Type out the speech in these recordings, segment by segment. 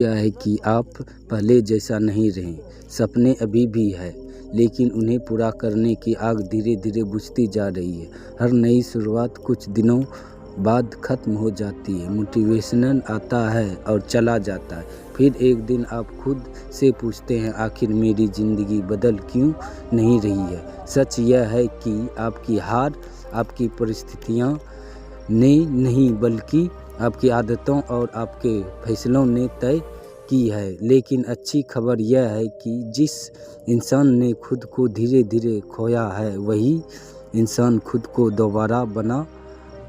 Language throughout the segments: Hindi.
क्या है कि आप पहले जैसा नहीं रहे। सपने अभी भी है, लेकिन उन्हें पूरा करने की आग धीरे धीरे बुझती जा रही है। हर नई शुरुआत कुछ दिनों बाद ख़त्म हो जाती है। मोटिवेशनल आता है और चला जाता है। फिर एक दिन आप खुद से पूछते हैं, आखिर मेरी ज़िंदगी बदल क्यों नहीं रही है। सच यह है कि आपकी हार आपकी परिस्थितियाँ ने नहीं, बल्कि आपकी आदतों और आपके फैसलों ने तय की है। लेकिन अच्छी खबर यह है कि जिस इंसान ने खुद को धीरे धीरे खोया है, वही इंसान खुद को दोबारा बना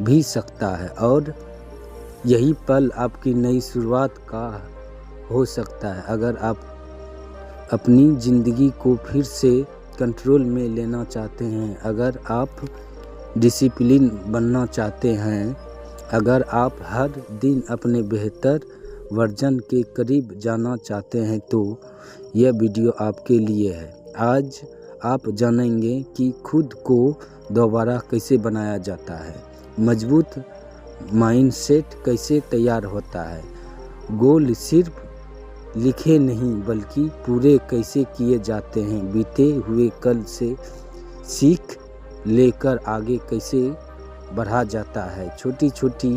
भी सकता है। और यही पल आपकी नई शुरुआत का हो सकता है। अगर आप अपनी ज़िंदगी को फिर से कंट्रोल में लेना चाहते हैं, अगर आप डिसिप्लिन बनना चाहते हैं, अगर आप हर दिन अपने बेहतर वर्जन के करीब जाना चाहते हैं, तो यह वीडियो आपके लिए है। आज आप जानेंगे कि खुद को दोबारा कैसे बनाया जाता है, मजबूत माइंडसेट कैसे तैयार होता है, गोल सिर्फ लिखे नहीं बल्कि पूरे कैसे किए जाते हैं, बीते हुए कल से सीख लेकर आगे कैसे बढ़ा जाता है, छोटी छोटी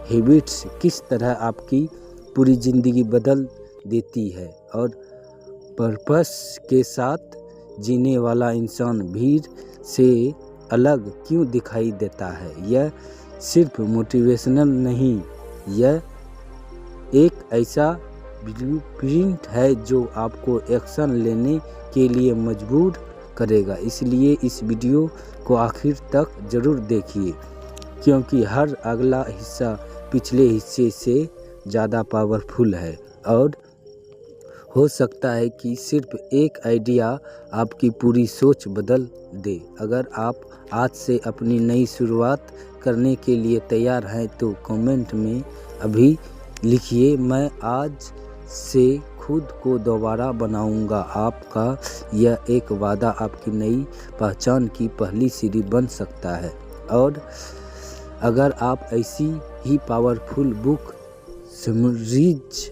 हैबिट्स किस तरह आपकी पूरी ज़िंदगी बदल देती है, और पर्पस के साथ जीने वाला इंसान भीड़ से अलग क्यों दिखाई देता है। यह सिर्फ मोटिवेशनल नहीं, यह एक ऐसा ब्लूप्रिंट है जो आपको एक्शन लेने के लिए मजबूर करेगा। इसलिए इस वीडियो को आखिर तक ज़रूर देखिए, क्योंकि हर अगला हिस्सा पिछले हिस्से से ज़्यादा पावरफुल है। और हो सकता है कि सिर्फ एक आइडिया आपकी पूरी सोच बदल दे। अगर आप आज से अपनी नई शुरुआत करने के लिए तैयार हैं, तो कमेंट में अभी लिखिए, मैं आज से खुद को दोबारा बनाऊंगा। आपका यह एक वादा आपकी नई पहचान की पहली सीढ़ी बन सकता है। और अगर आप ऐसी ही पावरफुल बुक, समरीज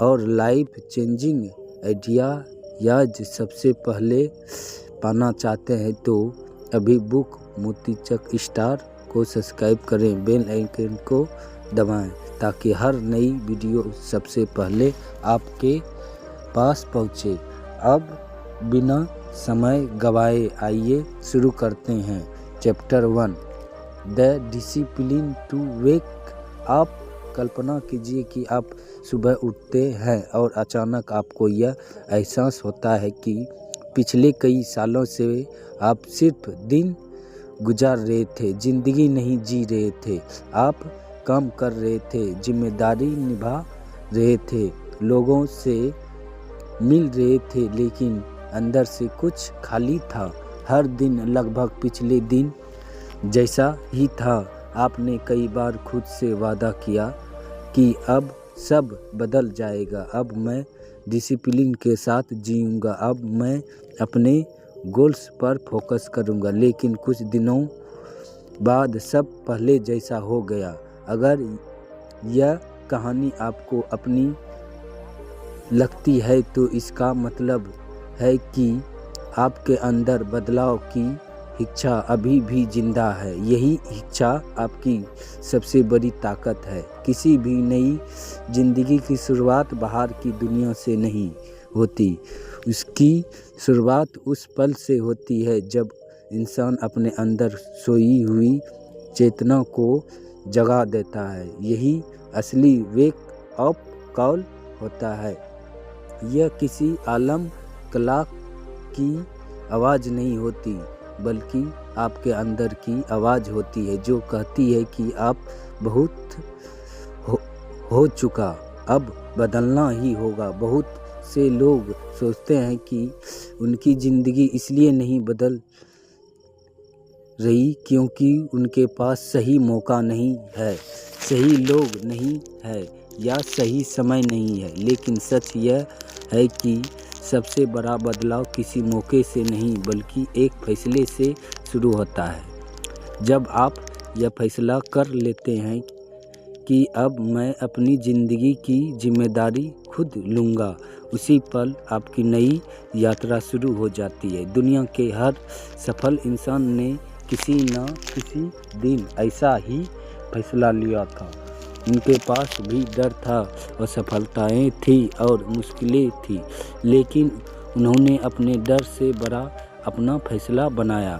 और लाइफ चेंजिंग आइडियाज सबसे पहले पाना चाहते हैं, तो अभी बुक मोतीचक स्टार को सब्सक्राइब करें, बेल आइकन को दबाएं, ताकि हर नई वीडियो सबसे पहले आपके पास पहुंचे। अब बिना समय गवाए आइए शुरू करते हैं। Chapter 1, the discipline to wake up. कल्पना कीजिए कि आप सुबह उठते हैं और अचानक आपको यह एहसास होता है कि पिछले कई सालों से आप सिर्फ दिन गुजार रहे थे, जिंदगी नहीं जी रहे थे। आप काम कर रहे थे, जिम्मेदारी निभा रहे थे, लोगों से मिल रहे थे, लेकिन अंदर से कुछ खाली था। हर दिन लगभग पिछले दिन जैसा ही था। आपने कई बार खुद से वादा किया कि अब सब बदल जाएगा, अब मैं डिसिप्लिन के साथ जीऊँगा, अब मैं अपने गोल्स पर फोकस करूँगा। लेकिन कुछ दिनों बाद सब पहले जैसा हो गया। अगर यह कहानी आपको अपनी लगती है, तो इसका मतलब है कि आपके अंदर बदलाव की इच्छा अभी भी जिंदा है। यही इच्छा आपकी सबसे बड़ी ताकत है। किसी भी नई जिंदगी की शुरुआत बाहर की दुनिया से नहीं होती, उसकी शुरुआत उस पल से होती है जब इंसान अपने अंदर सोई हुई चेतना को जगा देता है। यही असली वेक अप कॉल होता है। यह किसी आलम क्लॉक की आवाज़ नहीं होती, बल्कि आपके अंदर की आवाज़ होती है, जो कहती है कि आप बहुत हो चुका, अब बदलना ही होगा। बहुत से लोग सोचते हैं कि उनकी ज़िंदगी इसलिए नहीं बदल रही क्योंकि उनके पास सही मौका नहीं है, सही लोग नहीं है, या सही समय नहीं है। लेकिन सच यह है कि सबसे बड़ा बदलाव किसी मौके से नहीं, बल्कि एक फैसले से शुरू होता है। जब आप यह फैसला कर लेते हैं कि अब मैं अपनी ज़िंदगी की जिम्मेदारी खुद खुद लूँगा। उसी पल आपकी नई यात्रा शुरू हो जाती है। दुनिया के हर सफल इंसान ने किसी न किसी दिन ऐसा ही फैसला लिया था। उनके पास भी डर था, असफलताएं थी और मुश्किलें थी, लेकिन उन्होंने अपने डर से बड़ा अपना फैसला बनाया।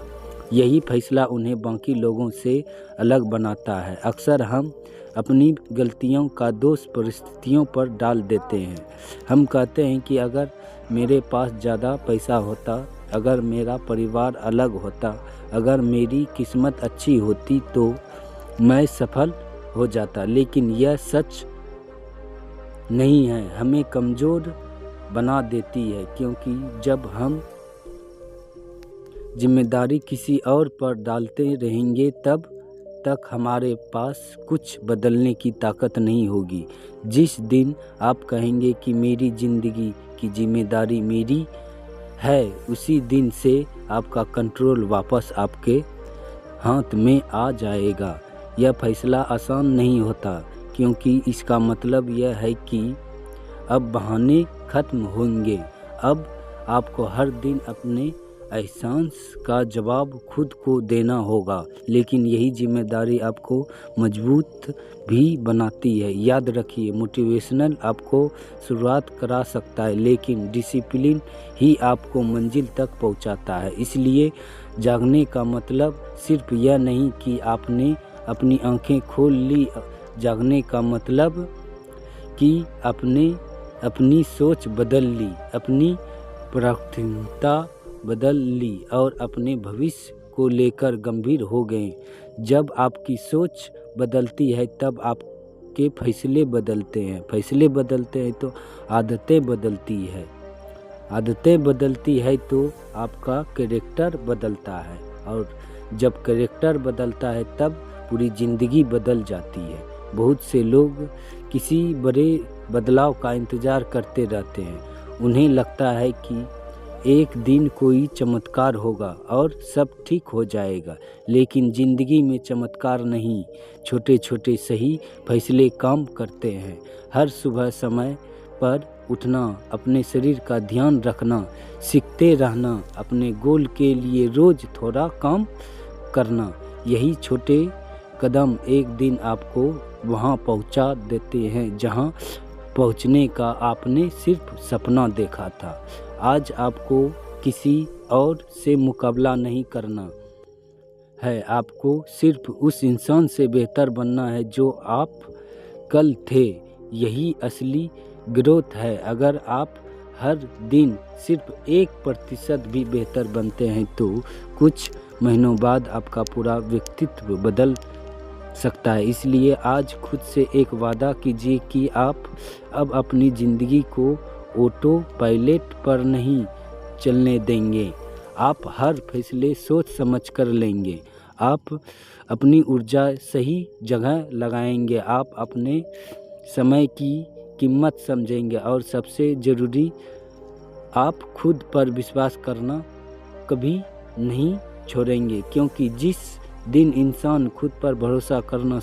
यही फैसला उन्हें बाकी लोगों से अलग बनाता है। अक्सर हम अपनी गलतियों का दोष परिस्थितियों पर डाल देते हैं। हम कहते हैं कि अगर मेरे पास ज़्यादा पैसा होता, अगर मेरा परिवार अलग होता, अगर मेरी किस्मत अच्छी होती तो मैं सफल हो जाता। लेकिन यह सच नहीं है, हमें कमज़ोर बना देती है, क्योंकि जब हम जिम्मेदारी किसी और पर डालते रहेंगे तब तक हमारे पास कुछ बदलने की ताकत नहीं होगी। जिस दिन आप कहेंगे कि मेरी ज़िंदगी की जिम्मेदारी मेरी है, उसी दिन से आपका कंट्रोल वापस आपके हाथ में आ जाएगा। यह फैसला आसान नहीं होता, क्योंकि इसका मतलब यह है कि अब बहाने खत्म होंगे। अब आपको हर दिन अपने एहसास का जवाब खुद को देना होगा। लेकिन यही जिम्मेदारी आपको मजबूत भी बनाती है। याद रखिए, मोटिवेशनल आपको शुरुआत करा सकता है, लेकिन डिसिप्लिन ही आपको मंजिल तक पहुंचाता है। इसलिए जागने का मतलब सिर्फ यह नहीं कि आपने अपनी आंखें खोल ली। जागने का मतलब कि आपने अपनी सोच बदल ली, अपनी प्राथमिकता बदल ली और अपने भविष्य को लेकर गंभीर हो गए। जब आपकी सोच बदलती है तब आपके फैसले बदलते हैं, फैसले बदलते हैं तो आदतें बदलती है, आदतें बदलती है तो आपका कैरेक्टर बदलता है, और जब कैरेक्टर बदलता है तब पूरी ज़िंदगी बदल जाती है। बहुत से लोग किसी बड़े बदलाव का इंतज़ार करते रहते हैं। उन्हें लगता है कि एक दिन कोई चमत्कार होगा और सब ठीक हो जाएगा, लेकिन ज़िंदगी में चमत्कार नहीं, छोटे छोटे सही फैसले काम करते हैं। हर सुबह समय पर उठना, अपने शरीर का ध्यान रखना, सीखते रहना, अपने गोल के लिए रोज़ थोड़ा काम करना, यही छोटे कदम एक दिन आपको वहाँ पहुँचा देते हैं जहाँ पहुँचने का आपने सिर्फ सपना देखा था। आज आपको किसी और से मुकाबला नहीं करना है, आपको सिर्फ उस इंसान से बेहतर बनना है जो आप कल थे। यही असली ग्रोथ है। अगर आप हर दिन सिर्फ 1% भी बेहतर बनते हैं तो कुछ महीनों बाद आपका पूरा व्यक्तित्व बदल सकता है। इसलिए आज खुद से एक वादा कीजिए कि आप अब अपनी ज़िंदगी को ऑटो पायलट पर नहीं चलने देंगे। आप हर फैसले सोच समझ कर लेंगे, आप अपनी ऊर्जा सही जगह लगाएंगे, आप अपने समय की कीमत समझेंगे, और सबसे ज़रूरी, आप खुद पर विश्वास करना कभी नहीं छोड़ेंगे। क्योंकि जिस दिन इंसान खुद पर भरोसा करना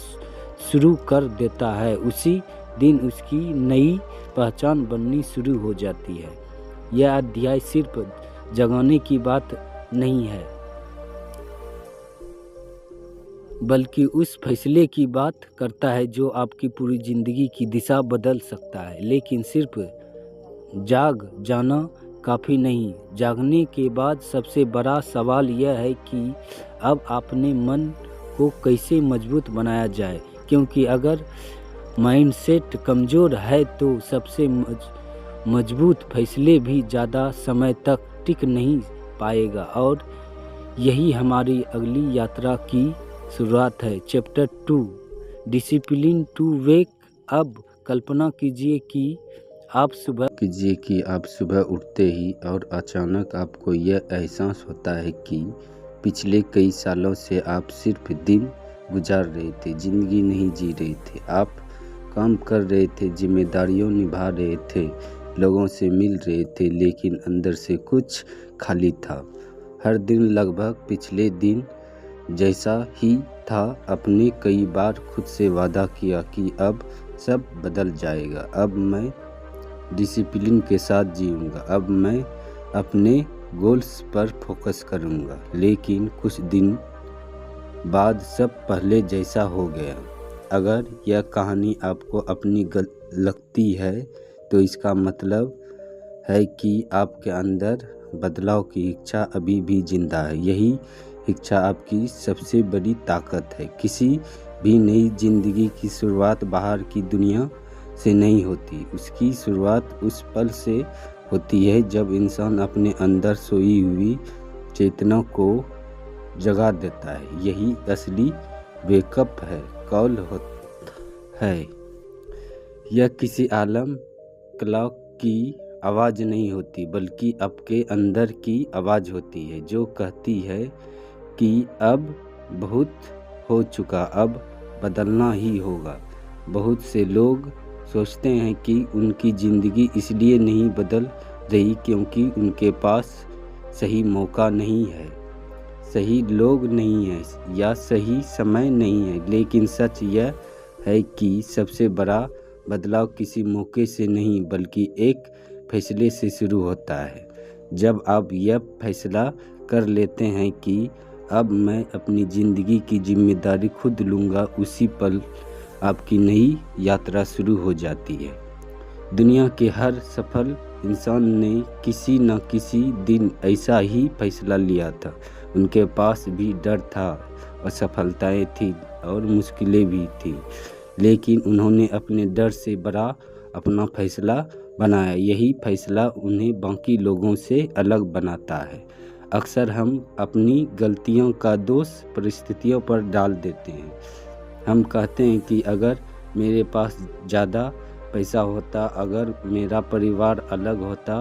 शुरू कर देता है, उसी दिन उसकी नई पहचान बननी शुरू हो जाती है। यह अध्याय सिर्फ जगाने की बात नहीं है, बल्कि उस फैसले की बात करता है जो आपकी पूरी ज़िंदगी की दिशा बदल सकता है। लेकिन सिर्फ जाग जाना काफ़ी नहीं। जागने के बाद सबसे बड़ा सवाल यह है कि अब अपने मन को कैसे मजबूत बनाया जाए, क्योंकि अगर माइंडसेट कमज़ोर है तो सबसे मजबूत फैसले भी ज़्यादा समय तक टिक नहीं पाएगा। और यही हमारी अगली यात्रा की शुरुआत है। Chapter 2, discipline to wake up. कल्पना कीजिए कि आप सुबह उठते ही और अचानक आपको यह एहसास होता है कि पिछले कई सालों से आप सिर्फ दिन गुजार रहे थे, ज़िंदगी नहीं जी रहे थे। आप काम कर रहे थे, जिम्मेदारियों निभा रहे थे, लोगों से मिल रहे थे, लेकिन अंदर से कुछ खाली था। हर दिन लगभग पिछले दिन जैसा ही था। आपने कई बार खुद से वादा किया कि अब सब बदल जाएगा, अब मैं डिसिप्लिन के साथ जीऊँगा। अब मैं अपने गोल्स पर फोकस करूँगा। लेकिन कुछ दिन बाद सब पहले जैसा हो गया। अगर यह कहानी आपको अपनी लगती है तो इसका मतलब है कि आपके अंदर बदलाव की इच्छा अभी भी जिंदा है। यही इच्छा आपकी सबसे बड़ी ताकत है। किसी भी नई जिंदगी की शुरुआत बाहर की दुनिया से नहीं होती, उसकी शुरुआत उस पल से होती है जब इंसान अपने अंदर सोई हुई चेतना को जगा देता है। यही असली वेकअप है, कॉल है। यह किसी आलम क्लॉक की आवाज़ नहीं होती, बल्कि आपके अंदर की आवाज़ होती है जो कहती है कि अब बहुत हो चुका, अब बदलना ही होगा। बहुत से लोग सोचते हैं कि उनकी ज़िंदगी इसलिए नहीं बदल रही क्योंकि उनके पास सही मौका नहीं है, सही लोग नहीं हैं या सही समय नहीं है। लेकिन सच यह है कि सबसे बड़ा बदलाव किसी मौके से नहीं बल्कि एक फैसले से शुरू होता है। जब आप यह फैसला कर लेते हैं कि अब मैं अपनी ज़िंदगी की जिम्मेदारी खुद लूँगा, उसी पल आपकी नई यात्रा शुरू हो जाती है। दुनिया के हर सफल इंसान ने किसी न किसी दिन ऐसा ही फैसला लिया था। उनके पास भी डर था, असफलताएं थी और मुश्किलें भी थी, लेकिन उन्होंने अपने डर से बड़ा अपना फैसला बनाया। यही फैसला उन्हें बाकी लोगों से अलग बनाता है। अक्सर हम अपनी गलतियों का दोष परिस्थितियों पर डाल देते हैं। हम कहते हैं कि अगर मेरे पास ज़्यादा पैसा होता, अगर मेरा परिवार अलग होता,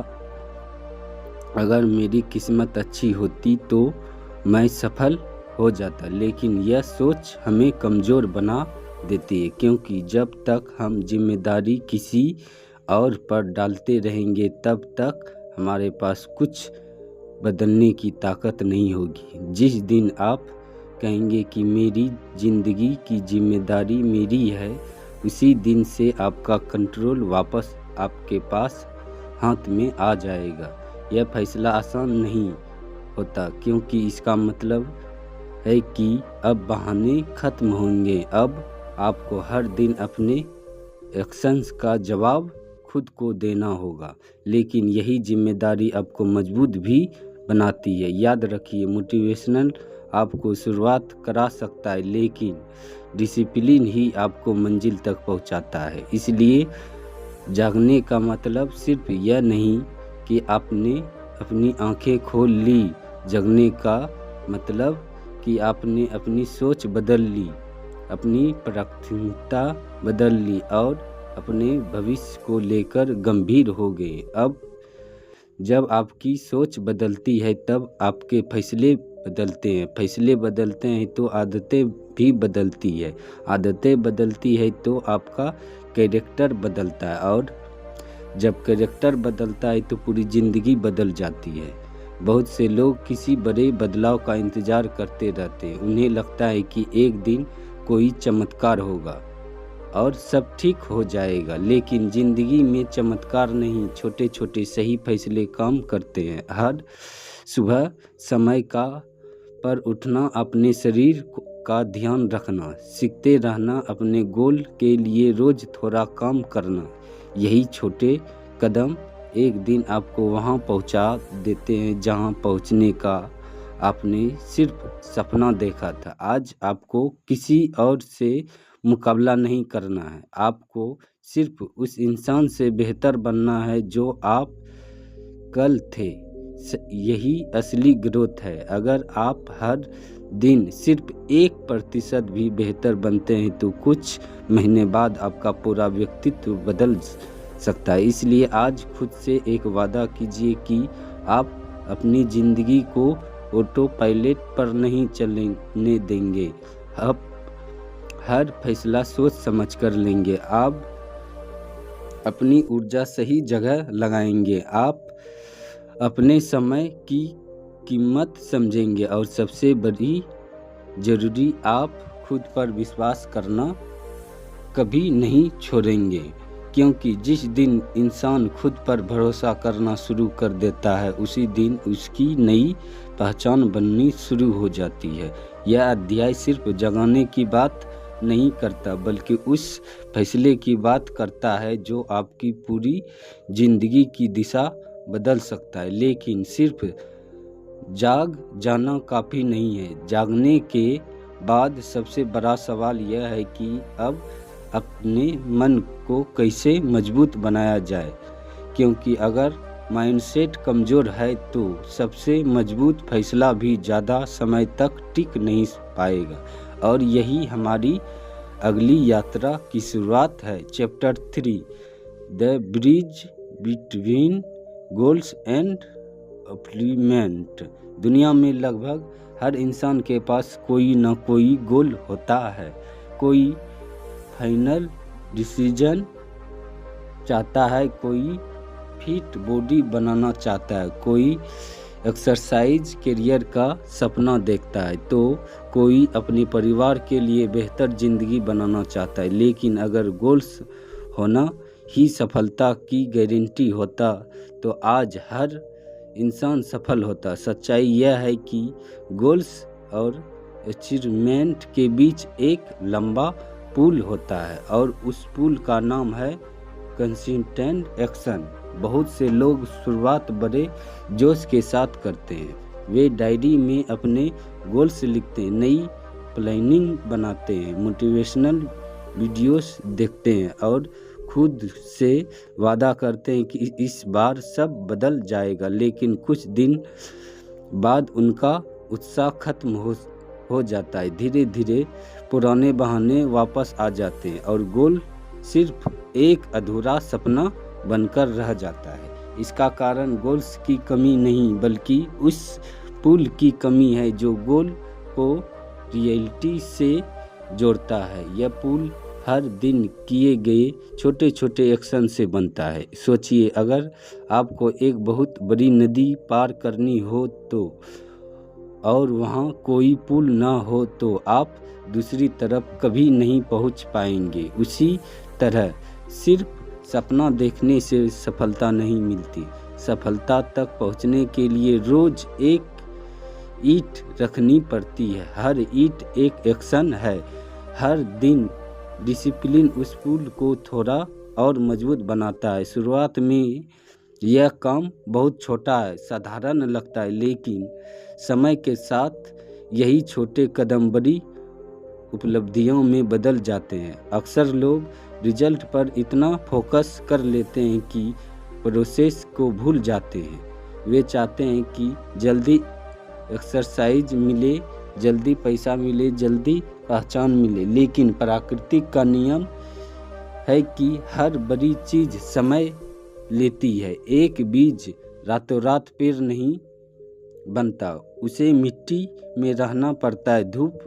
अगर मेरी किस्मत अच्छी होती तो मैं सफल हो जाता। लेकिन यह सोच हमें कमज़ोर बना देती है, क्योंकि जब तक हम जिम्मेदारी किसी और पर डालते रहेंगे तब तक हमारे पास कुछ बदलने की ताकत नहीं होगी। जिस दिन आप कहेंगे कि मेरी ज़िंदगी की जिम्मेदारी मेरी है, उसी दिन से आपका कंट्रोल वापस आपके पास हाथ में आ जाएगा। यह फैसला आसान नहीं होता, क्योंकि इसका मतलब है कि अब बहाने ख़त्म होंगे। अब आपको हर दिन अपने एक्शंस का जवाब खुद को देना होगा। लेकिन यही जिम्मेदारी आपको मजबूत भी बनाती है। याद रखिए, मोटिवेशनल आपको शुरुआत करा सकता है, लेकिन डिसिप्लिन ही आपको मंजिल तक पहुंचाता है। इसलिए जागने का मतलब सिर्फ यह नहीं कि आपने अपनी आंखें खोल ली। जगने का मतलब कि आपने अपनी सोच बदल ली, अपनी प्राथमिकता बदल ली और अपने भविष्य को लेकर गंभीर हो गए। अब जब आपकी सोच बदलती है तब आपके फैसले बदलते हैं, फैसले बदलते हैं तो आदतें भी बदलती है, आदतें बदलती है तो आपका कैरेक्टर बदलता है, और जब कैरेक्टर बदलता है तो पूरी ज़िंदगी बदल जाती है। बहुत से लोग किसी बड़े बदलाव का इंतज़ार करते रहते हैं। उन्हें लगता है कि एक दिन कोई चमत्कार होगा और सब ठीक हो जाएगा, लेकिन ज़िंदगी में चमत्कार नहीं, छोटे छोटे सही फैसले काम करते हैं। हर सुबह समय का पर उठना, अपने शरीर का ध्यान रखना, सीखते रहना, अपने गोल के लिए रोज़ थोड़ा काम करना, यही छोटे कदम एक दिन आपको वहाँ पहुँचा देते हैं जहाँ पहुँचने का आपने सिर्फ सपना देखा था। आज आपको किसी और से मुकाबला नहीं करना है, आपको सिर्फ उस इंसान से बेहतर बनना है जो आप कल थे। यही असली ग्रोथ है। अगर आप हर दिन सिर्फ 1% भी बेहतर बनते हैं तो कुछ महीने बाद आपका पूरा व्यक्तित्व बदल सकता है। इसलिए आज खुद से एक वादा कीजिए कि आप अपनी ज़िंदगी को ऑटो पायलट पर नहीं चलने देंगे। आप हर फैसला सोच समझ कर लेंगे, आप अपनी ऊर्जा सही जगह लगाएंगे, आप अपने समय की कीमत समझेंगे, और सबसे बड़ी ज़रूरी, आप खुद पर विश्वास करना कभी नहीं छोड़ेंगे। क्योंकि जिस दिन इंसान खुद पर भरोसा करना शुरू कर देता है उसी दिन उसकी नई पहचान बननी शुरू हो जाती है। यह अध्याय सिर्फ जगाने की बात नहीं करता बल्कि उस फैसले की बात करता है जो आपकी पूरी जिंदगी की दिशा बदल सकता है। लेकिन सिर्फ जाग जाना काफ़ी नहीं है। जागने के बाद सबसे बड़ा सवाल यह है कि अब अपने मन को कैसे मजबूत बनाया जाए, क्योंकि अगर माइंडसेट कमज़ोर है तो सबसे मजबूत फैसला भी ज़्यादा समय तक टिक नहीं पाएगा। और यही हमारी अगली यात्रा की शुरुआत है। Chapter 3 the bridge between goals and achievement. दुनिया में लगभग हर इंसान के पास कोई ना कोई गोल होता है। कोई फाइनल डिसीजन चाहता है, कोई फिट बॉडी बनाना चाहता है, कोई एक्सरसाइज करियर का सपना देखता है, तो कोई अपने परिवार के लिए बेहतर ज़िंदगी बनाना चाहता है। लेकिन अगर गोल्स होना ही सफलता की गारंटी होता तो आज हर इंसान सफल होता। सच्चाई यह है कि गोल्स और अचीवमेंट के बीच एक लंबा पुल होता है और उस पुल का नाम है कंसिस्टेंट एक्शन। बहुत से लोग शुरुआत बड़े जोश के साथ करते हैं। वे डायरी में अपने गोल्स लिखते हैं, नई प्लानिंग बनाते हैं, मोटिवेशनल वीडियोस देखते हैं और खुद से वादा करते हैं कि इस बार सब बदल जाएगा। लेकिन कुछ दिन बाद उनका उत्साह खत्म हो जाता है। धीरे धीरे पुराने बहाने वापस आ जाते हैं और गोल सिर्फ एक अधूरा सपना बनकर रह जाता है। इसका कारण गोल्स की कमी नहीं बल्कि उस पुल की कमी है जो गोल को रियलिटी से जोड़ता है। यह पुल हर दिन किए गए छोटे छोटे एक्शन से बनता है। सोचिए, अगर आपको एक बहुत बड़ी नदी पार करनी हो तो और वहाँ कोई पुल ना हो तो आप दूसरी तरफ कभी नहीं पहुँच पाएंगे। उसी तरह सिर्फ सपना देखने से सफलता नहीं मिलती। सफलता तक पहुँचने के लिए रोज एक ईंट रखनी पड़ती है। हर ईंट एक एक्शन है। हर दिन डिसिप्लिन उस पुल को थोड़ा और मजबूत बनाता है। शुरुआत में यह काम बहुत छोटा है, साधारण लगता है, लेकिन समय के साथ यही छोटे कदम बड़ी उपलब्धियों में बदल जाते हैं। अक्सर लोग रिजल्ट पर इतना फोकस कर लेते हैं कि प्रोसेस को भूल जाते हैं। वे चाहते हैं कि जल्दी एक्सरसाइज मिले, जल्दी पैसा मिले, जल्दी पहचान मिले, लेकिन प्राकृतिक का नियम है कि हर बड़ी चीज समय लेती है। एक बीज रातों रात पेड़ नहीं बनता, उसे मिट्टी में रहना पड़ता है, धूप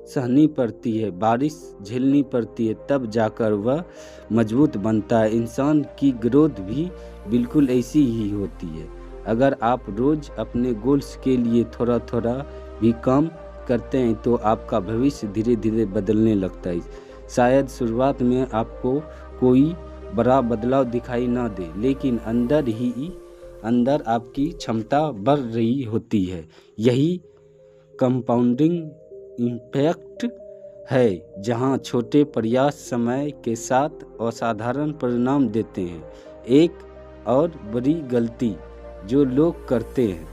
सहनी पड़ती है, बारिश झेलनी पड़ती है, तब जाकर वह मजबूत बनता है। इंसान की ग्रोथ भी बिल्कुल ऐसी ही होती है। अगर आप रोज अपने गोल्स के लिए थोड़ा थोड़ा भी काम करते हैं तो आपका भविष्य धीरे धीरे बदलने लगता है। शायद शुरुआत में आपको कोई बड़ा बदलाव दिखाई ना दे, लेकिन अंदर आपकी क्षमता बढ़ रही होती है। यही कंपाउंडिंग इम्पैक्ट है, जहां छोटे प्रयास समय के साथ असाधारण परिणाम देते हैं। एक और बड़ी गलती जो लोग करते हैं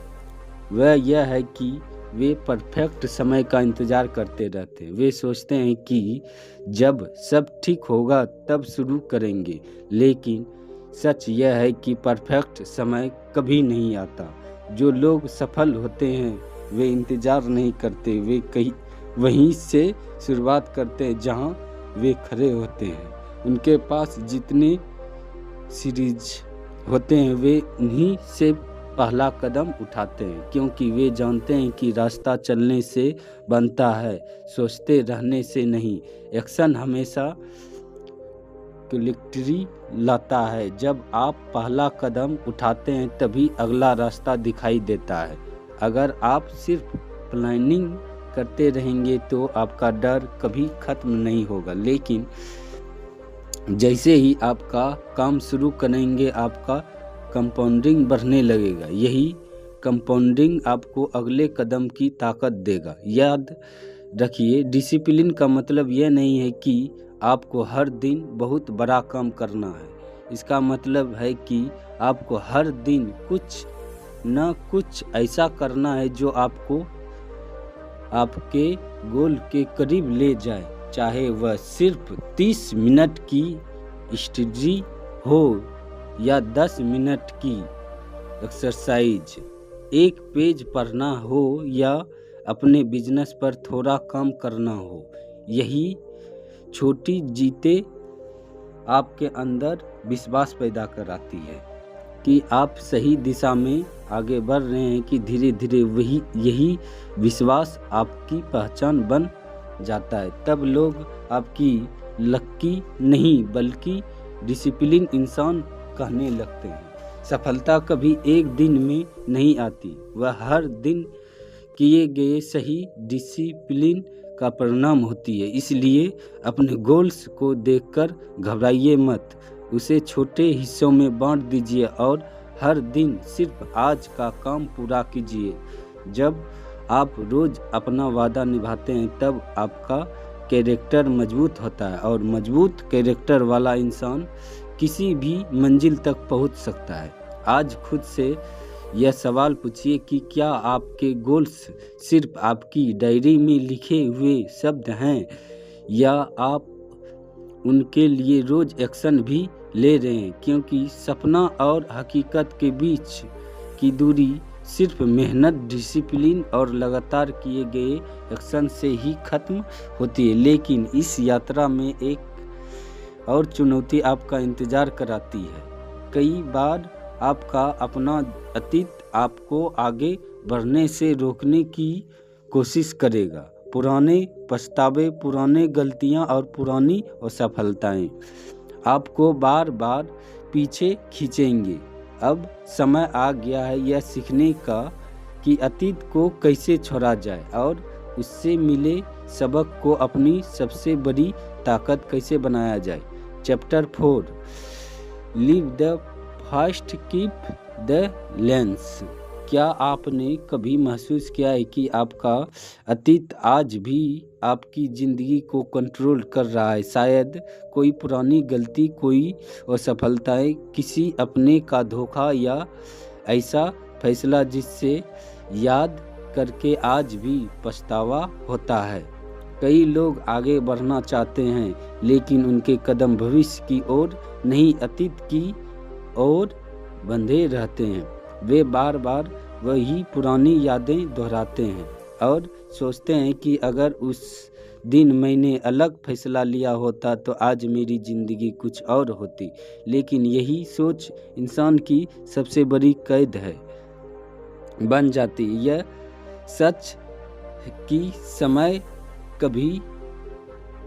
वह यह है कि वे परफेक्ट समय का इंतज़ार करते रहते हैं। वे सोचते हैं कि जब सब ठीक होगा तब शुरू करेंगे, लेकिन सच यह है कि परफेक्ट समय कभी नहीं आता। जो लोग सफल होते हैं वे इंतज़ार नहीं करते, वे वहीं से शुरुआत करते हैं जहां वे खड़े होते हैं। उनके पास जितने सीरीज होते हैं वे उन्हीं से पहला कदम उठाते हैं, क्योंकि वे जानते हैं कि रास्ता चलने से बनता है, सोचते रहने से नहीं। एक्शन हमेशा क्लैरिटी लाता है। जब आप पहला कदम उठाते हैं तभी अगला रास्ता दिखाई देता है। अगर आप सिर्फ प्लानिंग करते रहेंगे तो आपका डर कभी खत्म नहीं होगा, लेकिन जैसे ही आपका काम शुरू करेंगे आपका कंपाउंडिंग बढ़ने लगेगा। यही कंपाउंडिंग आपको अगले कदम की ताकत देगा। याद रखिए, डिसिप्लिन का मतलब यह नहीं है कि आपको हर दिन बहुत बड़ा काम करना है। इसका मतलब है कि आपको हर दिन कुछ न कुछ ऐसा करना है जो आपको आपके गोल के करीब ले जाए, चाहे वह सिर्फ 30 मिनट की स्टडी हो या 10 मिनट की एक्सरसाइज, एक पेज पढ़ना हो या अपने बिजनेस पर थोड़ा काम करना हो। यही छोटी जीतें आपके अंदर विश्वास पैदा कराती है कि आप सही दिशा में आगे बढ़ रहे हैं, कि धीरे धीरे यही विश्वास आपकी पहचान बन जाता है। तब लोग आपकी लक्की नहीं बल्कि डिसिप्लिन इंसान कहने लगते हैं। सफलता कभी एक दिन में नहीं आती, वह हर दिन किए गए सही डिसिप्लिन का परिणाम होती है। इसलिए अपने गोल्स को देखकर घबराइए मत, उसे छोटे हिस्सों में बांट दीजिए और हर दिन सिर्फ आज का काम पूरा कीजिए। जब आप रोज अपना वादा निभाते हैं तब आपका कैरेक्टर मजबूत होता है, और मजबूत कैरेक्टर वाला इंसान किसी भी मंजिल तक पहुंच सकता है। आज खुद से यह सवाल पूछिए कि क्या आपके गोल्स सिर्फ आपकी डायरी में लिखे हुए शब्द हैं, या आप उनके लिए रोज एक्शन भी ले रहे हैं? क्योंकि सपना और हकीकत के बीच की दूरी सिर्फ मेहनत, डिसिप्लिन और लगातार किए गए एक्शन से ही खत्म होती है। लेकिन इस यात्रा में एक और चुनौती आपका इंतजार कराती है। कई बार आपका अपना अतीत आपको आगे बढ़ने से रोकने की कोशिश करेगा। पुराने पछतावे, पुराने गलतियां और पुरानी असफलताएं आपको बार बार पीछे खींचेंगे। अब समय आ गया है यह सीखने का कि अतीत को कैसे छोड़ा जाए और उससे मिले सबक को अपनी सबसे बड़ी ताकत कैसे बनाया जाए। Chapter 4, live the fast, keep the lens. क्या आपने कभी महसूस किया है कि आपका अतीत आज भी आपकी ज़िंदगी को कंट्रोल कर रहा है? शायद कोई पुरानी गलती, कोई असफलताएं, किसी अपने का धोखा या ऐसा फैसला जिससे याद करके आज भी पछतावा होता है। कई लोग आगे बढ़ना चाहते हैं लेकिन उनके कदम भविष्य की ओर नहीं अतीत की ओर बंधे रहते हैं। वे बार बार वही पुरानी यादें दोहराते हैं और सोचते हैं कि अगर उस दिन मैंने अलग फैसला लिया होता तो आज मेरी ज़िंदगी कुछ और होती। लेकिन यही सोच इंसान की सबसे बड़ी कैद है बन जाती। यह सच कि समय कभी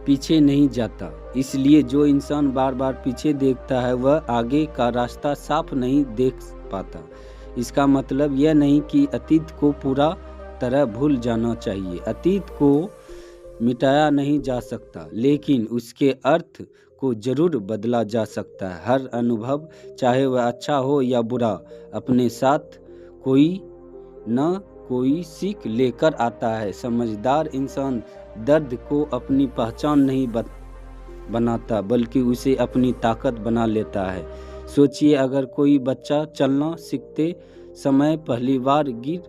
पीछे नहीं जाता, इसलिए जो इंसान बार बार पीछे देखता है वह आगे का रास्ता साफ नहीं देख पाता। इसका मतलब यह नहीं कि अतीत को पूरा तरह भूल जाना चाहिए। अतीत को मिटाया नहीं जा सकता, लेकिन उसके अर्थ को जरूर बदला जा सकता है। हर अनुभव, चाहे वह अच्छा हो या बुरा, अपने साथ कोई न कोई सीख लेकर आता है। समझदार इंसान दर्द को अपनी पहचान नहीं बनाता बल्कि उसे अपनी ताकत बना लेता है। सोचिए, अगर कोई बच्चा चलना सीखते समय पहली बार गिर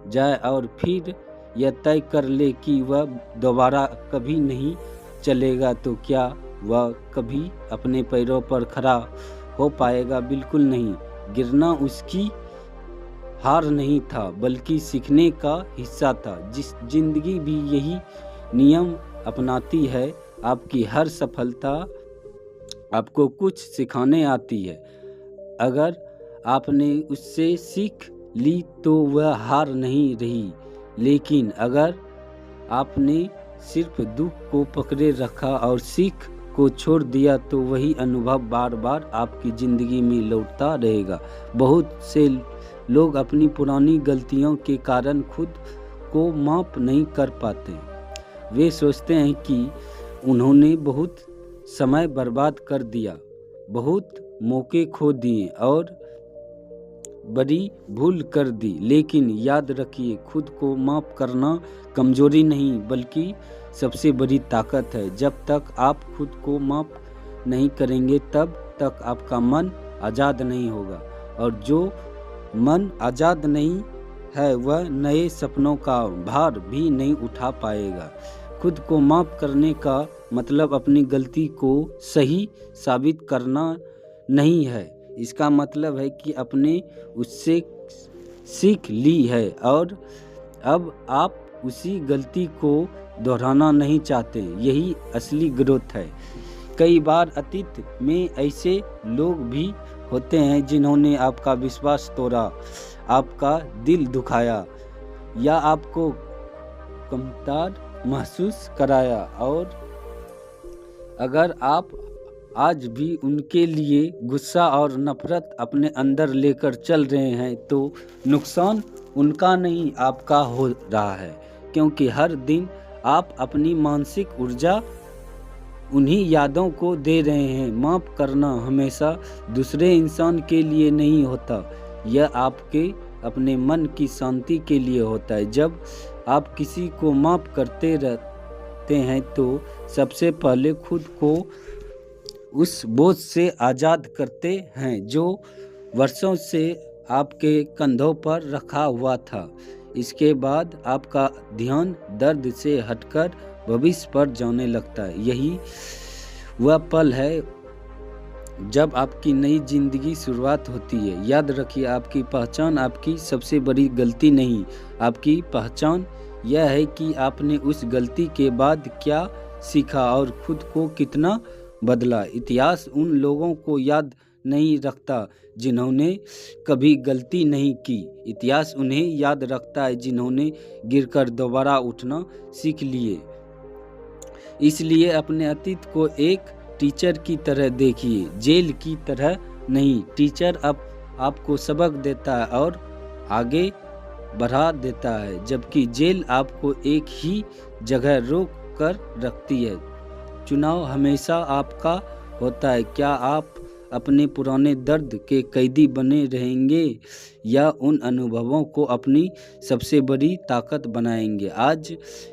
जाए और फिर यह तय कर ले कि वह दोबारा कभी नहीं चलेगा, तो क्या वह कभी अपने पैरों पर खड़ा हो पाएगा? बिल्कुल नहीं। गिरना उसकी हार नहीं था बल्कि सीखने का हिस्सा था। जिंदगी भी यही नियम अपनाती है। आपकी हर सफलता आपको कुछ सिखाने आती है। अगर आपने उससे सीख ली तो वह हार नहीं रही, लेकिन अगर आपने सिर्फ दुख को पकड़े रखा और सीख को छोड़ दिया तो वही अनुभव बार बार आपकी ज़िंदगी में लौटता रहेगा। बहुत से लोग अपनी पुरानी गलतियों के कारण खुद को माफ़ नहीं कर पाते। वे सोचते हैं कि उन्होंने बहुत समय बर्बाद कर दिया, बहुत मौके खो दिए और बड़ी भूल कर दी। लेकिन याद रखिए, खुद को माफ़ करना कमजोरी नहीं बल्कि सबसे बड़ी ताकत है। जब तक आप खुद को माफ़ नहीं करेंगे तब तक आपका मन आज़ाद नहीं होगा, और जो मन आज़ाद नहीं है वह नए सपनों का भार भी नहीं उठा पाएगा। खुद को माफ़ करने का मतलब अपनी गलती को सही साबित करना नहीं है। इसका मतलब है कि अपने उससे सीख ली है और अब आप उसी गलती को दोहराना नहीं चाहते। यही असली ग्रोथ है। कई बार अतीत में ऐसे लोग भी होते हैं जिन्होंने आपका विश्वास तोड़ा, आपका दिल दुखाया या आपको कमतर महसूस कराया, और अगर आप आज भी उनके लिए गुस्सा और नफरत अपने अंदर लेकर चल रहे हैं तो नुकसान उनका नहीं आपका हो रहा है, क्योंकि हर दिन आप अपनी मानसिक ऊर्जा उन्हीं यादों को दे रहे हैं। माफ़ करना हमेशा दूसरे इंसान के लिए नहीं होता, यह आपके अपने मन की शांति के लिए होता है। जब आप किसी को माफ़ करते रहते हैं तो सबसे पहले खुद को उस बोझ से आज़ाद करते हैं जो वर्षों से आपके कंधों पर रखा हुआ था। इसके बाद आपका ध्यान दर्द से हटकर भविष्य पर जाने लगता है। यही वह पल है जब आपकी नई जिंदगी शुरुआत होती है। याद रखिए, आपकी पहचान आपकी सबसे बड़ी गलती नहीं, आपकी पहचान यह है कि आपने उस गलती के बाद क्या सीखा और खुद को कितना बदला। इतिहास उन लोगों को याद नहीं रखता जिन्होंने कभी गलती नहीं की, इतिहास उन्हें याद रखता है जिन्होंने गिरकर दोबारा उठना सीख लिए। इसलिए अपने अतीत को एक टीचर की तरह देखिए, जेल की तरह नहीं। टीचर अब आपको सबक देता है और आगे बढ़ा देता है, जबकि जेल आपको एक ही जगह रोक कर रखती है। चुनाव हमेशा आपका होता है। क्या आप अपने पुराने दर्द के कैदी बने रहेंगे या उन अनुभवों को अपनी सबसे बड़ी ताकत बनाएंगे? आज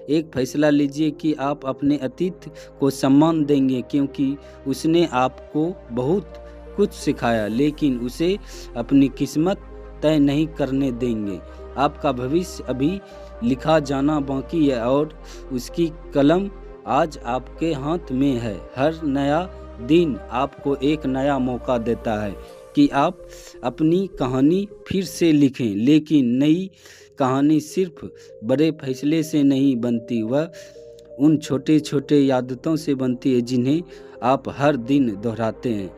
एक फैसला लीजिए कि आप अपने अतीत को सम्मान देंगे, क्योंकि उसने आपको बहुत कुछ सिखाया, लेकिन उसे अपनी किस्मत तय नहीं करने देंगे। आपका भविष्य अभी लिखा जाना बाकी है और उसकी कलम आज आपके हाथ में है। हर नया दिन आपको एक नया मौका देता है कि आप अपनी कहानी फिर से लिखें, लेकिन नई कहानी सिर्फ बड़े फैसले से नहीं बनती, वह उन छोटे छोटे आदतों से बनती है जिन्हें आप हर दिन दोहराते हैं।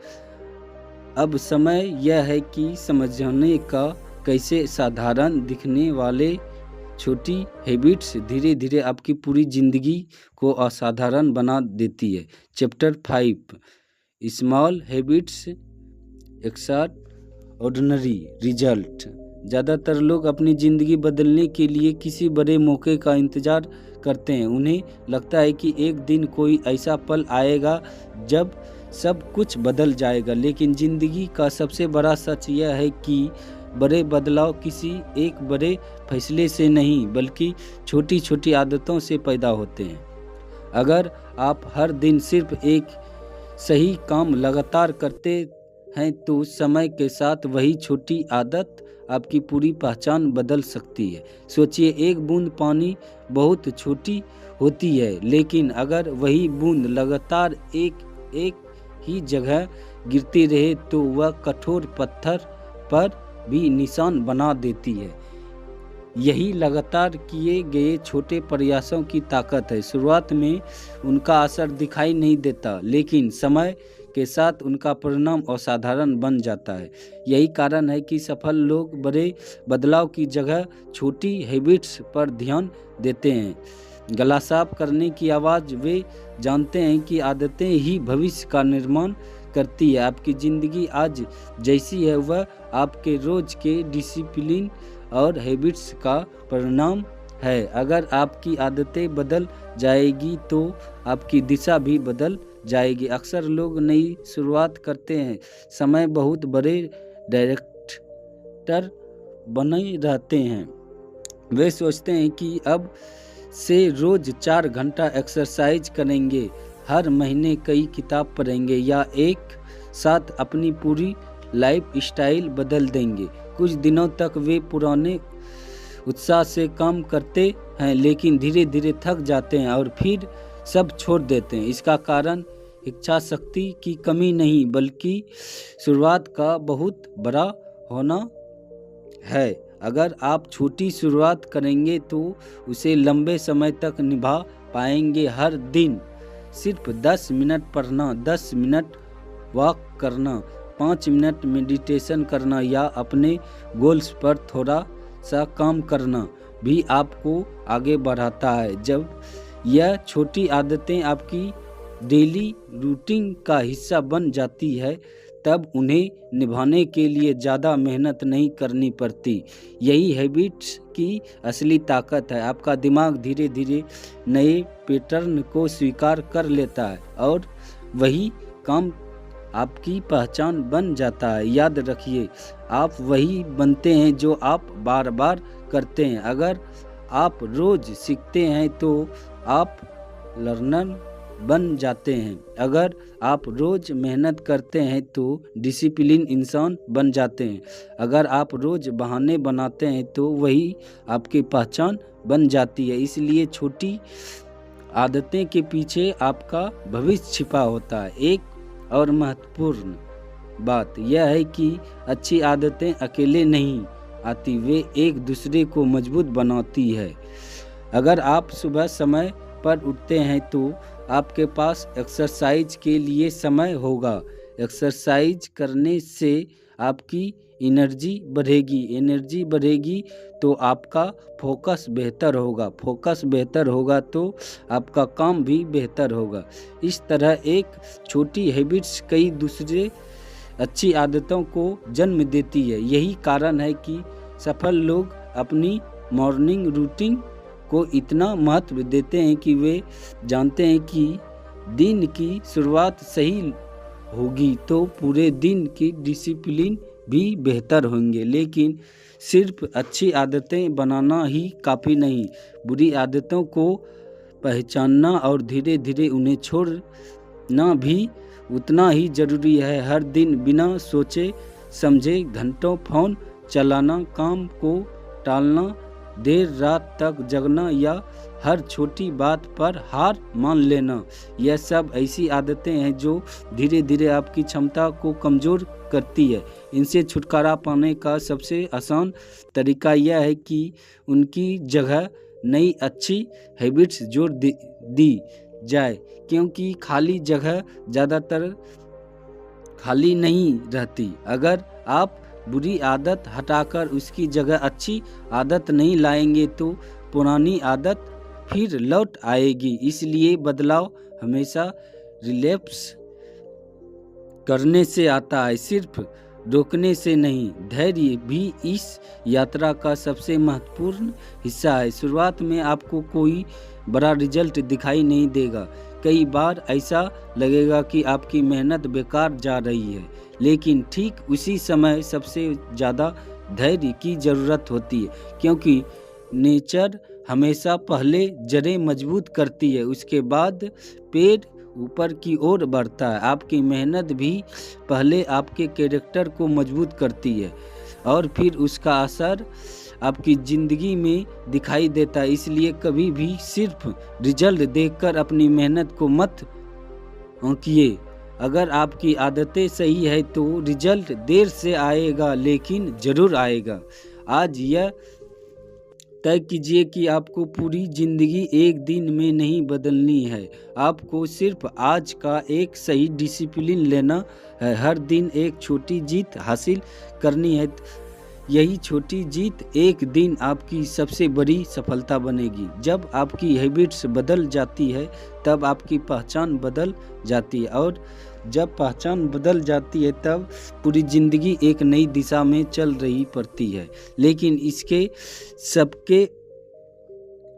अब समय यह है कि समझने का कैसे साधारण दिखने वाले छोटी हैबिट्स धीरे धीरे आपकी पूरी ज़िंदगी को असाधारण बना देती है। Chapter 5, small habits extra ordinary result. ज़्यादातर लोग अपनी ज़िंदगी बदलने के लिए किसी बड़े मौके का इंतज़ार करते हैं। उन्हें लगता है कि एक दिन कोई ऐसा पल आएगा जब सब कुछ बदल जाएगा, लेकिन ज़िंदगी का सबसे बड़ा सच यह है कि बड़े बदलाव किसी एक बड़े फैसले से नहीं बल्कि छोटी छोटी आदतों से पैदा होते हैं। अगर आप हर दिन सिर्फ एक सही काम लगातार करते हैं तो समय के साथ वही छोटी आदत आपकी पूरी पहचान बदल सकती है। सोचिए, एक बूंद पानी बहुत छोटी होती है, लेकिन अगर वही बूंद लगातार एक ही जगह गिरती रहे तो वह कठोर पत्थर पर भी निशान बना देती है। यही लगातार किए गए छोटे प्रयासों की ताकत है। शुरुआत में उनका असर दिखाई नहीं देता, लेकिन समय के साथ उनका परिणाम असाधारण बन जाता है। यही कारण है कि सफल लोग बड़े बदलाव की जगह छोटी हैबिट्स पर ध्यान देते हैं। गला साफ करने की आवाज़, वे जानते हैं कि आदतें ही भविष्य का निर्माण करती है। आपकी ज़िंदगी आज जैसी है वह आपके रोज के डिसिप्लिन और हैबिट्स का परिणाम है। अगर आपकी आदतें बदल जाएगी तो आपकी दिशा भी बदल जाएगी। अक्सर लोग नई शुरुआत करते हैं, समय बहुत बड़े डायरेक्टर बने रहते हैं। वे सोचते हैं कि अब से रोज़ 4 घंटा एक्सरसाइज करेंगे, हर महीने कई किताब पढ़ेंगे या एक साथ अपनी पूरी लाइफ स्टाइल बदल देंगे। कुछ दिनों तक वे पुराने उत्साह से काम करते हैं, लेकिन धीरे धीरे थक जाते हैं और फिर सब छोड़ देते हैं। इसका कारण इच्छा शक्ति की कमी नहीं, बल्कि शुरुआत का बहुत बड़ा होना है। अगर आप छोटी शुरुआत करेंगे तो उसे लंबे समय तक निभा पाएंगे। हर दिन सिर्फ 10 मिनट पढ़ना, 10 मिनट वॉक करना, 5 मिनट मेडिटेशन करना या अपने गोल्स पर थोड़ा सा काम करना भी आपको आगे बढ़ाता है। जब यह छोटी आदतें आपकी डेली रूटीन का हिस्सा बन जाती है, तब उन्हें निभाने के लिए ज़्यादा मेहनत नहीं करनी पड़ती। यही हैबिट्स की असली ताकत है। आपका दिमाग धीरे धीरे नए पैटर्न को स्वीकार कर लेता है और वही काम आपकी पहचान बन जाता है। याद रखिए, आप वही बनते हैं जो आप बार बार करते हैं। अगर आप रोज़ सीखते हैं तो आप लर्नर बन जाते हैं। अगर आप रोज़ मेहनत करते हैं तो डिसिप्लिन इंसान बन जाते हैं। अगर आप रोज़ बहाने बनाते हैं तो वही आपकी पहचान बन जाती है। इसलिए छोटी आदतें के पीछे आपका भविष्य छिपा होता है। एक और महत्वपूर्ण बात यह है कि अच्छी आदतें अकेले नहीं आती, वे एक दूसरे को मजबूत बनाती है। अगर आप सुबह समय पर उठते हैं तो आपके पास एक्सरसाइज के लिए समय होगा। एक्सरसाइज करने से आपकी एनर्जी बढ़ेगी तो आपका फोकस बेहतर होगा तो आपका काम भी बेहतर होगा। इस तरह एक छोटी हैबिट्स कई दूसरे अच्छी आदतों को जन्म देती है। यही कारण है कि सफल लोग अपनी मॉर्निंग रूटीन को इतना महत्व देते हैं कि वे जानते हैं कि दिन की शुरुआत सही होगी तो पूरे दिन की डिसिप्लिन भी बेहतर होंगे। लेकिन सिर्फ अच्छी आदतें बनाना ही काफ़ी नहीं, बुरी आदतों को पहचानना और धीरे धीरे उन्हें छोड़ना भी उतना ही ज़रूरी है। हर दिन बिना सोचे समझे घंटों फ़ोन चलाना, काम को टालना, देर रात तक जगना या हर छोटी बात पर हार मान लेना, यह सब ऐसी आदतें हैं जो धीरे धीरे आपकी क्षमता को कमज़ोर करती है। इनसे छुटकारा पाने का सबसे आसान तरीका यह है कि उनकी जगह नई अच्छी हैबिट्स जोड़ दी जाए, क्योंकि खाली जगह ज़्यादातर खाली नहीं रहती। अगर आप बुरी आदत हटाकर उसकी जगह अच्छी आदत नहीं लाएंगे तो पुरानी आदत फिर लौट आएगी। इसलिए बदलाव हमेशा रिलैप्स करने से आता है, सिर्फ रोकने से नहीं। धैर्य भी इस यात्रा का सबसे महत्वपूर्ण हिस्सा है। शुरुआत में आपको कोई बड़ा रिजल्ट दिखाई नहीं देगा। कई बार ऐसा लगेगा कि आपकी मेहनत बेकार जा रही है, लेकिन ठीक उसी समय सबसे ज़्यादा धैर्य की ज़रूरत होती है, क्योंकि नेचर हमेशा पहले जड़ें मजबूत करती है, उसके बाद पेड़ ऊपर की ओर बढ़ता है। आपकी मेहनत भी पहले आपके कैरेक्टर को मजबूत करती है और फिर उसका असर आपकी ज़िंदगी में दिखाई देता है। इसलिए कभी भी सिर्फ रिजल्ट देखकर अपनी मेहनत को मत आंकिए। अगर आपकी आदतें सही है तो रिजल्ट देर से आएगा, लेकिन ज़रूर आएगा। आज यह तय कीजिए कि आपको पूरी ज़िंदगी एक दिन में नहीं बदलनी है, आपको सिर्फ आज का एक सही डिसिप्लिन लेना है। हर दिन एक छोटी जीत हासिल करनी है। यही छोटी जीत एक दिन आपकी सबसे बड़ी सफलता बनेगी। जब आपकी हैबिट्स बदल जाती है तब आपकी पहचान बदल जाती है, और जब पहचान बदल जाती है तब पूरी ज़िंदगी एक नई दिशा में चल रही पड़ती है। लेकिन इसके सबके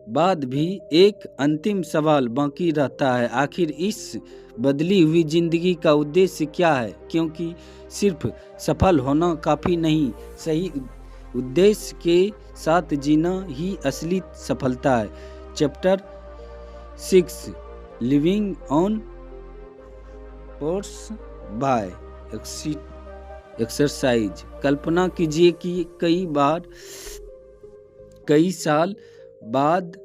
बाद भी एक अंतिम सवाल बाकी रहता है, आखिर इस बदली हुई जिंदगी का उद्देश्य क्या है, क्योंकि सिर्फ सफल होना काफ़ी नहीं, सही उद्देश्य के साथ जीना ही असली सफलता है। Chapter 6 living on course by exercise. कल्पना कीजिए कि कई साल बाद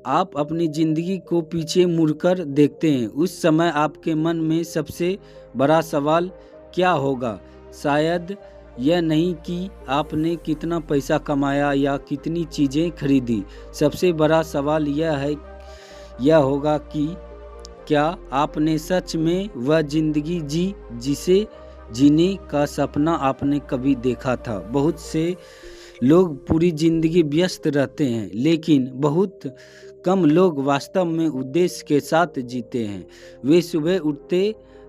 आप अपनी ज़िंदगी को पीछे मुड़कर देखते हैं। उस समय आपके मन में सबसे बड़ा सवाल क्या होगा? शायद यह नहीं कि आपने कितना पैसा कमाया या कितनी चीज़ें खरीदी। सबसे बड़ा सवाल यह होगा कि क्या आपने सच में वह ज़िंदगी जी जिसे जीने का सपना आपने कभी देखा था? बहुत से लोग पूरी ज़िंदगी व्यस्त रहते हैं, लेकिन बहुत कम लोग वास्तव में उद्देश्य के साथ जीते हैं। वे सुबह उठते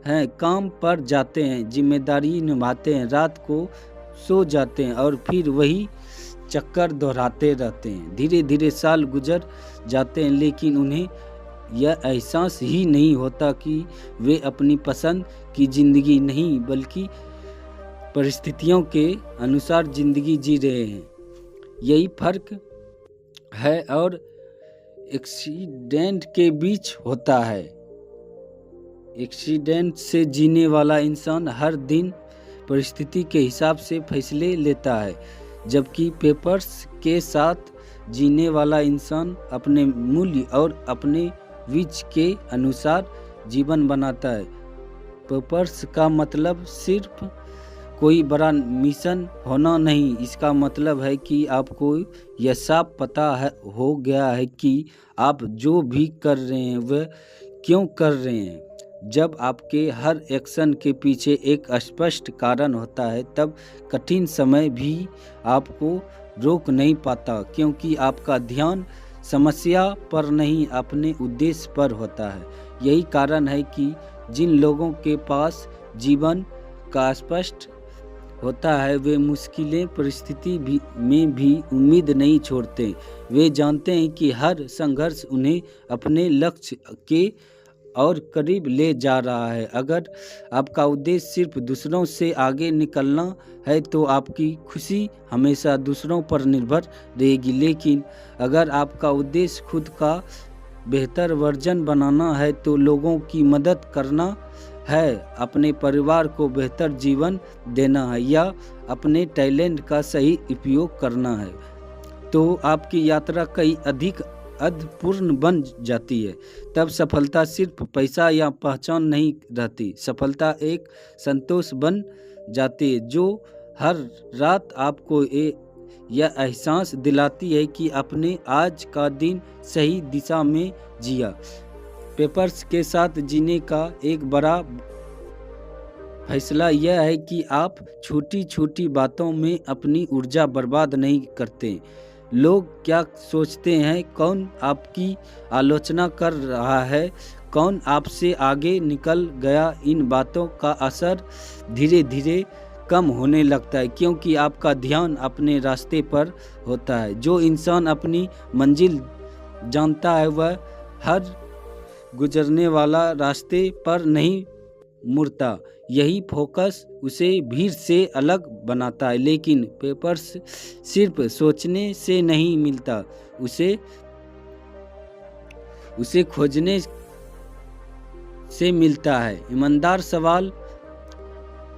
हैं, काम पर जाते हैं, जिम्मेदारी निभाते हैं, रात को सो जाते हैं और फिर वही चक्कर दोहराते रहते हैं। धीरे धीरे साल गुजर जाते हैं, लेकिन उन्हें यह एहसास ही नहीं होता कि वे अपनी पसंद की ज़िंदगी नहीं बल्कि परिस्थितियों के अनुसार ज़िंदगी जी रहे हैं। यही फर्क है और एक्सीडेंट के बीच होता है। एक्सीडेंट से जीने वाला इंसान हर दिन परिस्थिति के हिसाब से फैसले लेता है, जबकि पेपर्स के साथ जीने वाला इंसान अपने मूल्य और अपने विच के अनुसार जीवन बनाता है। पेपर्स का मतलब सिर्फ कोई बड़ा मिशन होना नहीं, इसका मतलब है कि आपको यह साफ पता हो गया है कि आप जो भी कर रहे हैं वह क्यों कर रहे हैं। जब आपके हर एक्शन के पीछे एक स्पष्ट कारण होता है, तब कठिन समय भी आपको रोक नहीं पाता, क्योंकि आपका ध्यान समस्या पर नहीं अपने उद्देश्य पर होता है। यही कारण है कि जिन लोगों के पास जीवन का स्पष्ट होता है वे मुश्किलें परिस्थिति में भी उम्मीद नहीं छोड़ते। वे जानते हैं कि हर संघर्ष उन्हें अपने लक्ष्य के और करीब ले जा रहा है। अगर आपका उद्देश्य सिर्फ दूसरों से आगे निकलना है तो आपकी खुशी हमेशा दूसरों पर निर्भर रहेगी, लेकिन अगर आपका उद्देश्य खुद का बेहतर वर्जन बनाना है तो लोगों की मदद करना है, अपने परिवार को बेहतर जीवन देना है या अपने टैलेंट का सही उपयोग करना है, तो आपकी यात्रा कई अधिक अर्थपूर्ण बन जाती है। तब सफलता सिर्फ पैसा या पहचान नहीं रहती, सफलता एक संतोष बन जाती है जो हर रात आपको यह एहसास दिलाती है कि आपने आज का दिन सही दिशा में जिया। पेपर्स के साथ जीने का एक बड़ा फैसला यह है कि आप छोटी छोटी बातों में अपनी ऊर्जा बर्बाद नहीं करते। लोग क्या सोचते हैं, कौन आपकी आलोचना कर रहा है, कौन आपसे आगे निकल गया, इन बातों का असर धीरे धीरे कम होने लगता है, क्योंकि आपका ध्यान अपने रास्ते पर होता है। जो इंसान अपनी मंजिल जानता है वह हर गुजरने वाला रास्ते पर नहीं मुड़ता। यही फोकस उसे भीड़ से अलग बनाता है, लेकिन पेपर्स सिर्फ सोचने से नहीं मिलता, उसे खोजने से मिलता है।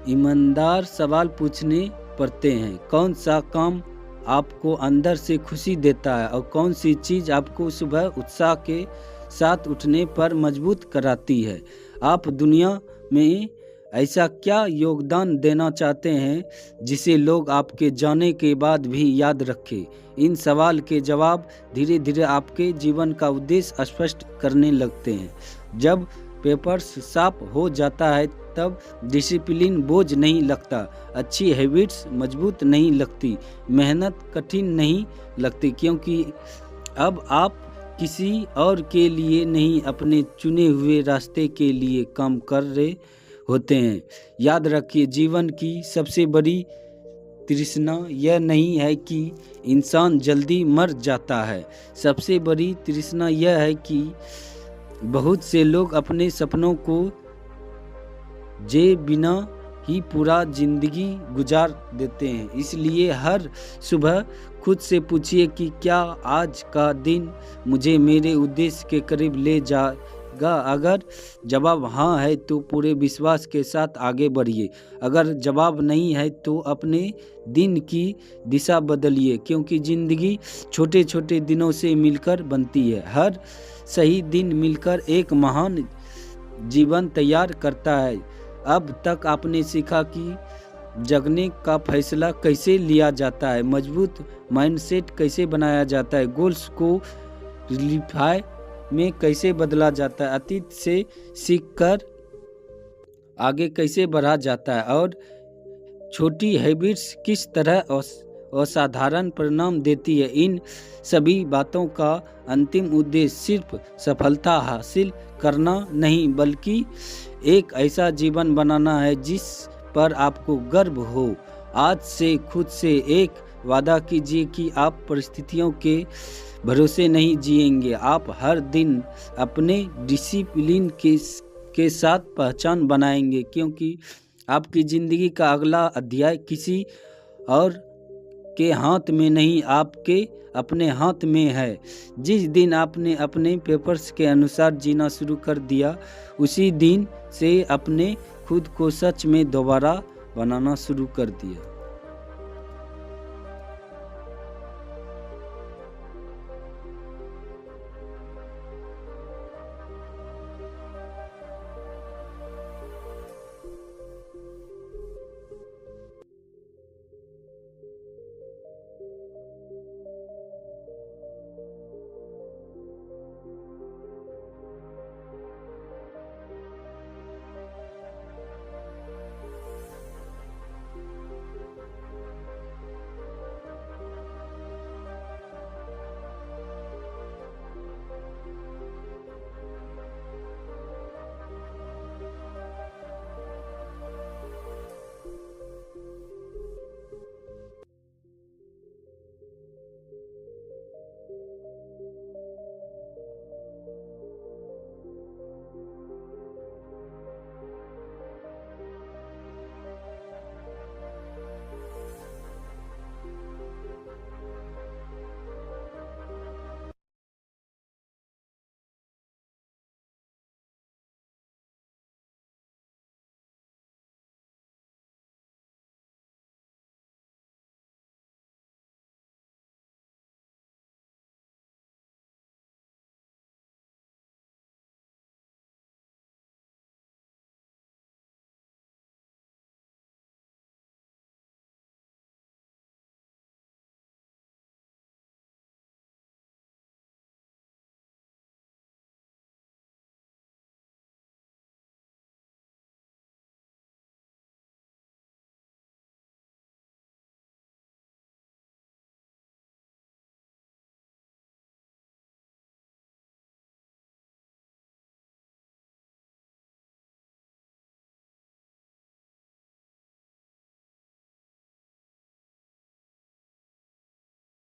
ईमानदार सवाल पूछने पड़ते हैं, कौन सा काम आपको अंदर से खुशी देता है और कौन सी चीज़ आपको सुबह उत्साह के साथ उठने पर मजबूत कराती है। आप दुनिया में ऐसा क्या योगदान देना चाहते हैं जिसे लोग आपके जाने के बाद भी याद रखें। इन सवाल के जवाब धीरे धीरे आपके जीवन का उद्देश्य स्पष्ट करने लगते हैं। जब पेपर्स साफ हो जाता है तब डिसिप्लिन बोझ नहीं लगता, अच्छी हैबिट्स मजबूत नहीं लगती, मेहनत कठिन नहीं लगती, क्योंकि अब आप किसी और के लिए नहीं अपने चुने हुए रास्ते के लिए काम कर रहे होते हैं। याद रखिए, जीवन की सबसे बड़ी तृष्णा यह नहीं है कि इंसान जल्दी मर जाता है, सबसे बड़ी तृष्णा यह है कि बहुत से लोग अपने सपनों को जे बिना ही पूरा जिंदगी गुजार देते हैं। इसलिए हर सुबह खुद से पूछिए कि क्या आज का दिन मुझे मेरे उद्देश्य के करीब ले जाएगा। अगर जवाब हाँ है तो पूरे विश्वास के साथ आगे बढ़िए। अगर जवाब नहीं है तो अपने दिन की दिशा बदलिए, क्योंकि ज़िंदगी छोटे छोटे दिनों से मिलकर बनती है। हर सही दिन मिलकर एक महान जीवन तैयार करता है। अब तक आपने सीखा कि जगने का फैसला कैसे लिया जाता है, मजबूत माइंडसेट कैसे बनाया जाता है, गोल्स को रिलीफाई में कैसे बदला जाता है, अतीत से सीखकर आगे कैसे बढ़ा जाता है, और छोटी हैबिट्स किस तरह असाधारण परिणाम देती है। इन सभी बातों का अंतिम उद्देश्य सिर्फ सफलता हासिल करना नहीं, बल्कि एक ऐसा जीवन बनाना है जिस पर आपको गर्व हो। आज से खुद से एक वादा कीजिए कि आप परिस्थितियों के भरोसे नहीं जिएंगे। आप हर दिन अपने डिसिप्लिन के साथ पहचान बनाएंगे, क्योंकि आपकी ज़िंदगी का अगला अध्याय किसी और के हाथ में नहीं, आपके अपने हाथ में है। जिस दिन आपने अपने पेपर्स के अनुसार जीना शुरू कर दिया, उसी दिन से अपने खुद को सच में दोबारा बनाना शुरू कर दिया।